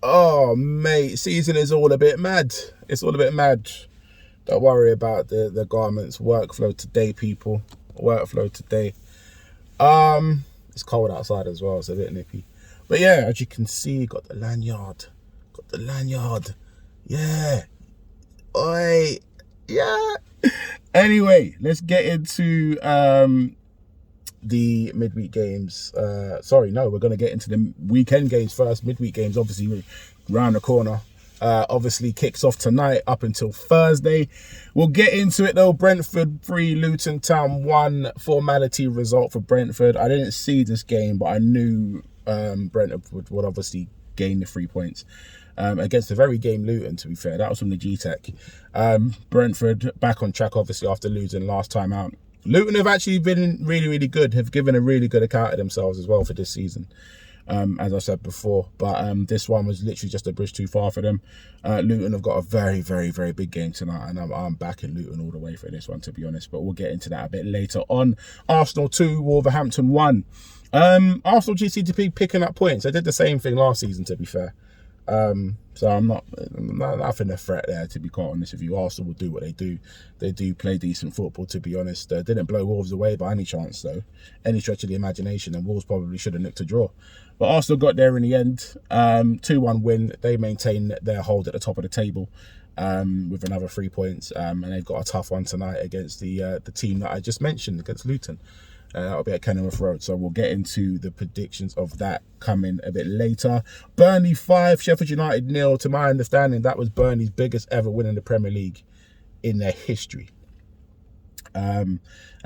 Oh, mate, season is all a bit mad. It's all a bit mad. Don't worry about the garments. Workflow today, people. Workflow today. It's cold outside as well. It's a bit nippy. But yeah, as you can see, got the lanyard. Got the lanyard. Yeah. Oi. Yeah. Anyway, let's get into the midweek games. Sorry, no, we're going to get into the weekend games first. Midweek games, obviously, round the corner. Obviously kicks off tonight up until Thursday. We'll get into it though. Brentford 3, Luton Town 1. Formality result for Brentford. I didn't see this game, but I knew Brentford would obviously gain the 3 points. Against the very game Luton, to be fair. That was from the G-Tech. Brentford back on track, obviously, after losing last time out. Luton have actually been really, really good, have given a really good account of themselves as well for this season, as I said before. But this one was literally just a bridge too far for them. Luton have got a very, very, very big game tonight, and I'm backing Luton all the way for this one, to be honest. But we'll get into that a bit later on. Arsenal 2, Wolverhampton 1. Arsenal GCTP picking up points. They did the same thing last season, to be fair. So I'm not nothing a threat there, to be quite honest with you. Arsenal will do what they do. They do play decent football, to be honest. Didn't blow Wolves away by any chance, though. Any stretch of the imagination, and Wolves probably should have nicked a draw. But Arsenal got there in the end. 2-1 win. They maintain their hold at the top of the table with another 3 points. And they've got a tough one tonight against the team that I just mentioned, against Luton. That'll be at Kenilworth Road. So we'll get into the predictions of that coming a bit later. Burnley 5, Sheffield United 0. To my understanding, that was Burnley's biggest ever win in the Premier League in their history. And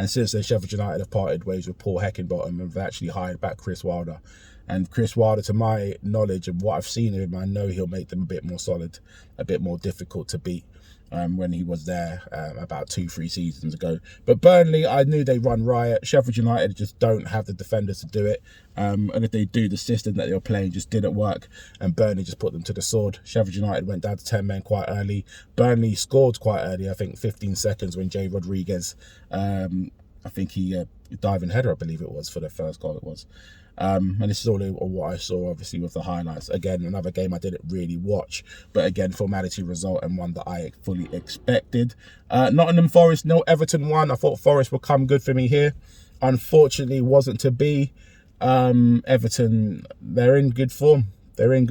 since then, Sheffield United have parted ways with Paul Heckingbottom and have actually hired back Chris Wilder. And Chris Wilder, to my knowledge and what I've seen of him, I know he'll make them a bit more solid, a bit more difficult to beat. When he was there about 2-3 seasons ago. But Burnley, I knew they run riot. Sheffield United just don't have the defenders to do it. And if they do, the system that they were playing just didn't work. And Burnley just put them to the sword. Sheffield United went down to 10 men quite early. Burnley scored quite early, I think 15 seconds when Jay Rodriguez, I think he diving header, I believe it was, for the first goal it was. And this is all what I saw, obviously, with the highlights. Again, another game I didn't really watch, but again, formality result and one that I fully expected. Nottingham Forest 0, Everton 1. I thought Forest would come good for me here. Unfortunately, wasn't to be. Everton, they're in good form. They've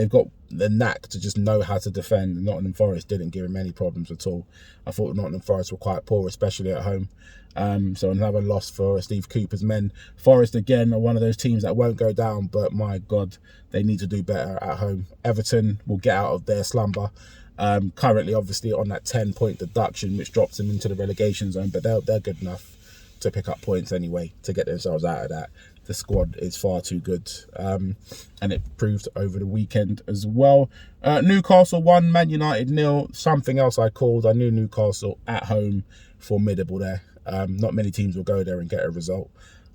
got the knack to just know how to defend. Nottingham Forest didn't give him any problems at all. I thought Nottingham Forest were quite poor, especially at home. So another loss for Steve Cooper's men. Forest, again, are one of those teams that won't go down, but my God, they need to do better at home. Everton will get out of their slumber. Currently, obviously, on that 10-point deduction, which drops them into the relegation zone, but they're good enough to pick up points anyway, to get themselves out of that. The squad is far too good, and it proved over the weekend as well. Newcastle 1, Man United 0. Something else I called. I knew Newcastle at home, formidable there. Not many teams will go there and get a result.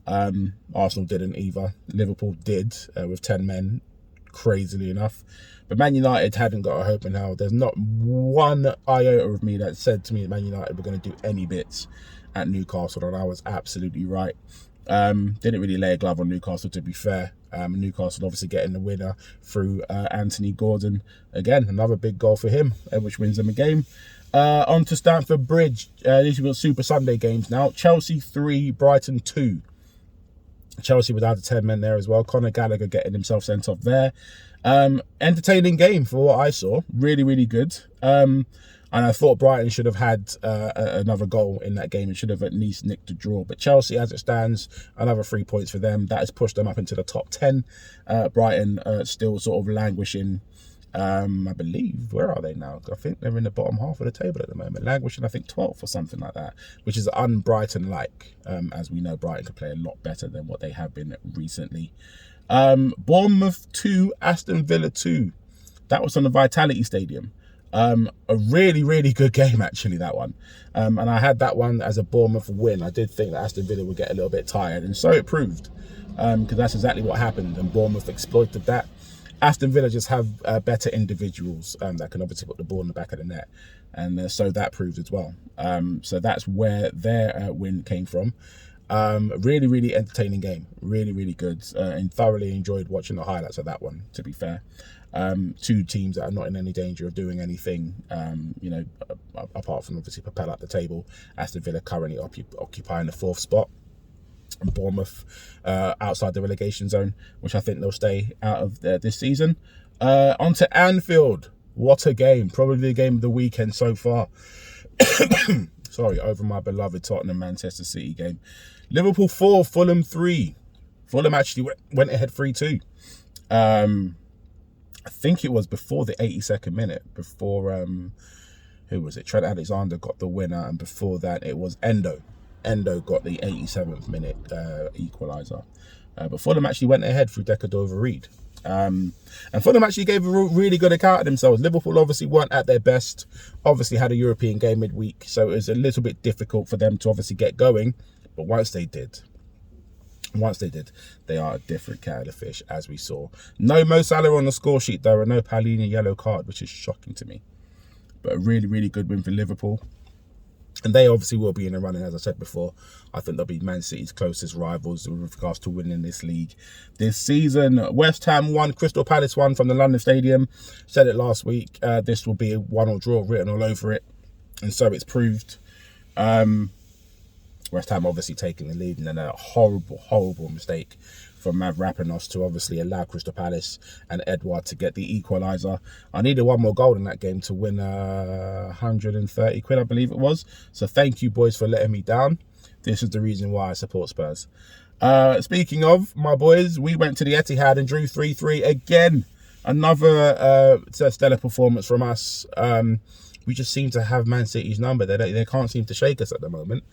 Arsenal didn't either. Liverpool did with 10 men, crazily enough. But Man United hadn't got a hope in hell. There's not one iota of me that said to me that Man United were going to do any bits at Newcastle, and I was absolutely right. Didn't really lay a glove on Newcastle, to be fair. Newcastle obviously getting the winner through Anthony Gordon. Again, another big goal for him, which wins them a game. On to Stamford Bridge. These have got Super Sunday games now. Chelsea 3, Brighton 2. Chelsea were down to 10 men there as well. Conor Gallagher getting himself sent off there. Entertaining game for what I saw. Really, really good. And I thought Brighton should have had another goal in that game and should have at least nicked a draw. But Chelsea, as it stands, another 3 points for them. That has pushed them up into the top 10. Brighton still sort of languishing. I believe, where are they now? I think they're in the bottom half of the table at the moment. Languishing, I think, 12th or something like that, which is un-Brighton-like. As we know, Brighton could play a lot better than what they have been recently. Bournemouth 2, Aston Villa 2. That was on the Vitality Stadium. A really, really good game, actually, that one. And I had that one as a Bournemouth win. I did think that Aston Villa would get a little bit tired, and so it proved, because that's exactly what happened, and Bournemouth exploited that. Aston Villa just have better individuals that can obviously put the ball in the back of the net, and so that proved as well. So that's where their win came from. Really, really entertaining game. Really, really good. And thoroughly enjoyed watching the highlights of that one, to be fair. Two teams that are not in any danger of doing anything, apart from obviously propel up the table. Aston Villa currently occupying the 4th spot. And Bournemouth outside the relegation zone, which I think they'll stay out of this season. On to Anfield. What a game. Probably the game of the weekend so far. Sorry, over my beloved Tottenham-Manchester City game. Liverpool 4, Fulham 3. Fulham actually went ahead 3-2. I think it was before the 82nd minute. Before, who was it? Trent Alexander got the winner. And before that, it was Endo. Endo got the 87th minute equaliser. But Fulham actually went ahead through Decadova-Reid. And Fulham actually gave a really good account of themselves. Liverpool obviously weren't at their best. Obviously had a European game midweek, so it was a little bit difficult for them to obviously get going. But once they did, they are a different kettle of fish, as we saw. No Mo Salah on the score sheet, though, and no Palhinha yellow card, which is shocking to me. But a really, really good win for Liverpool. And they obviously will be in the running, as I said before. I think they'll be Man City's closest rivals with regards to winning this league this season. West Ham won, Crystal Palace won from the London Stadium. Said it last week. This will be a 1-1 draw written all over it. And so it's proved. West Ham obviously taking the lead, and then a horrible, horrible mistake from Mavropanos to obviously allow Crystal Palace and Edouard to get the equaliser. I needed one more goal in that game to win 130 quid, I believe it was. So thank you, boys, for letting me down. This is the reason why I support Spurs. Speaking of my boys, we went to the Etihad and drew 3-3 again. Another stellar performance from us. We just seem to have Man City's number. They can't seem to shake us at the moment.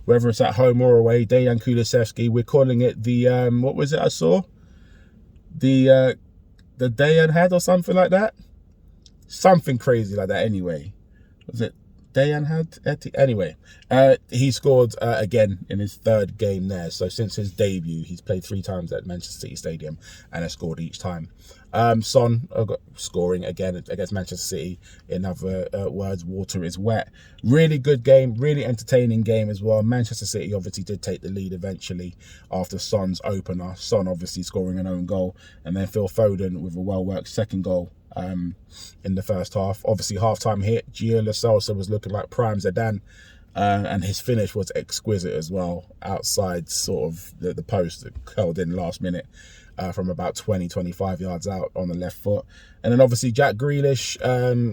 Whether it's at home or away, Dejan Kulusevski, we're calling it the, what was it I saw? The Dejan Had or something like that? Something crazy like that anyway. Was it Dejan Had? Anyway, he scored again in his 3rd game there. So since his debut, he's played 3 times at Manchester City Stadium and has scored each time. Son scoring again against Manchester City. In other words, water is wet. Really good game, really entertaining game as well. Manchester City obviously did take the lead eventually after Son's opener. Son obviously scoring an own goal, and then Phil Foden with a well-worked 2nd goal in the first half. Obviously, half-time hit. Gio Lo Celso was looking like prime Zidane, and his finish was exquisite as well, outside sort of the post that curled in last minute. From about 20-25 yards out on the left foot. And then obviously Jack Grealish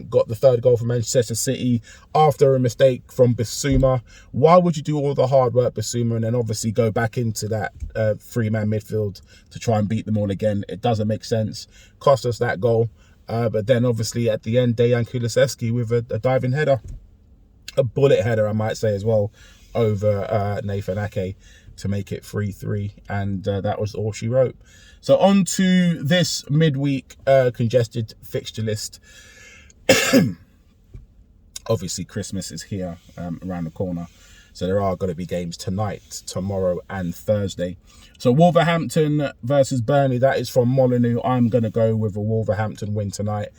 got the 3rd goal for Manchester City after a mistake from Bissouma. Why would you do all the hard work, Bissouma, and then obviously go back into that 3-man midfield to try and beat them all again? It doesn't make sense. Cost us that goal. But then obviously at the end, Dejan Kulusevski with a diving header. A bullet header, I might say as well, over Nathan Ake to make it 3-3. And that was all she wrote. So on to this midweek congested fixture list. Obviously, Christmas is here around the corner. So there are going to be games tonight, tomorrow and Thursday. So Wolverhampton versus Burnley, that is from Molineux. I'm going to go with a Wolverhampton win tonight.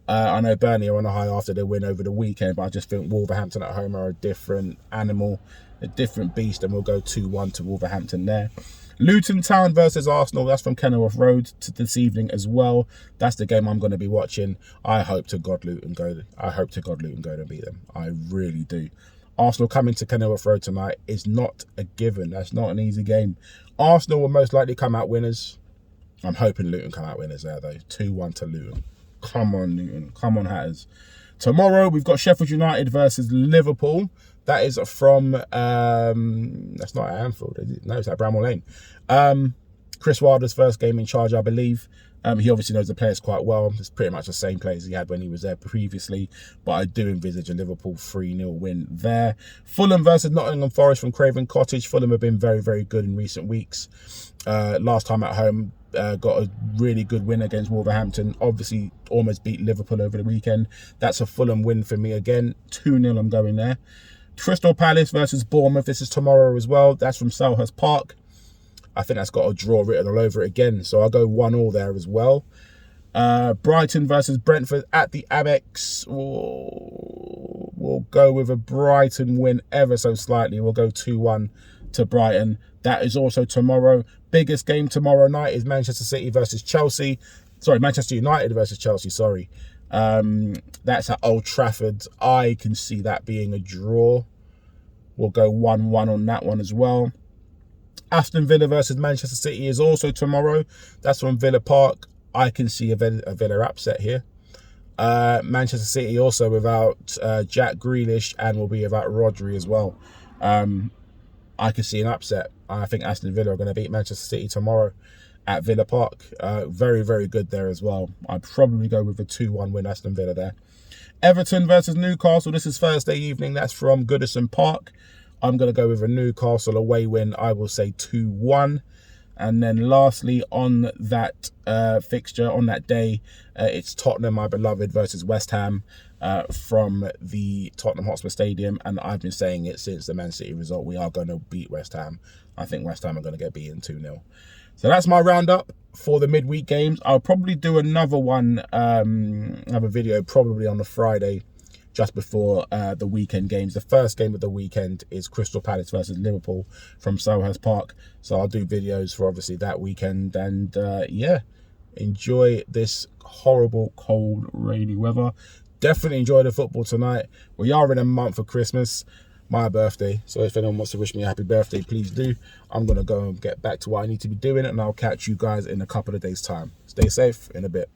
I know Burnley are on a high after their win over the weekend, but I just think Wolverhampton at home are a different animal, a different beast, and we'll go 2-1 to Wolverhampton there. Luton Town versus Arsenal, that's from Kenilworth Road to this evening as well. That's the game I'm going to be watching. I hope to God Luton go and beat them. I really do. Arsenal coming to Kenilworth Road tonight is not a given. That's not an easy game. Arsenal will most likely come out winners. I'm hoping Luton come out winners there though. 2-1 to Luton. Come on, Luton. Come on, Hatters. Tomorrow we've got Sheffield United versus Liverpool. That is from, that's not at Anfield, is it? No, it's at Bramall Lane. Chris Wilder's first game in charge, I believe. He obviously knows the players quite well. It's pretty much the same players he had when he was there previously. But I do envisage a Liverpool 3-0 win there. Fulham versus Nottingham Forest from Craven Cottage. Fulham have been very, very good in recent weeks. Last time at home, got a really good win against Wolverhampton. Obviously, almost beat Liverpool over the weekend. That's a Fulham win for me again. 2-0 I'm going there. Crystal Palace versus Bournemouth. This is tomorrow as well. That's from Selhurst Park. I think that's got a draw written all over it again. So I'll go 1-1 there as well. Brighton versus Brentford at the Amex. We'll go with a Brighton win ever so slightly. We'll go 2-1 to Brighton. That is also tomorrow. Biggest game tomorrow night is Manchester City versus Chelsea. Sorry, Manchester United versus Chelsea, sorry. That's at Old Trafford. I can see that being a draw. We'll go 1-1 on that one as well. Aston Villa versus Manchester City is also tomorrow. That's from Villa Park. I can see a Villa upset here. Manchester City also without Jack Grealish, and will be without Rodri as well. I can see an upset. I think Aston Villa are going to beat Manchester City tomorrow at Villa Park. Very, very good there as well. I'd probably go with a 2-1 win Aston Villa there. Everton versus Newcastle. This is Thursday evening. That's from Goodison Park. I'm going to go with a Newcastle away win. I will say 2-1. And then lastly, on that fixture, on that day, it's Tottenham, my beloved, versus West Ham from the Tottenham Hotspur Stadium. And I've been saying it since the Man City result. We are going to beat West Ham. I think West Ham are going to get beaten 2-0. So that's my roundup for the midweek games. I'll probably do another one, another video probably on the Friday, just before the weekend games. The first game of the weekend is Crystal Palace versus Liverpool from Selhurst Park. So I'll do videos for obviously that weekend. And yeah, enjoy this horrible, cold, rainy weather. Definitely enjoy the football tonight. We are in a month of Christmas, my birthday. So if anyone wants to wish me a happy birthday, please do. I'm going to go and get back to what I need to be doing, and I'll catch you guys in a couple of days' time. Stay safe. In a bit.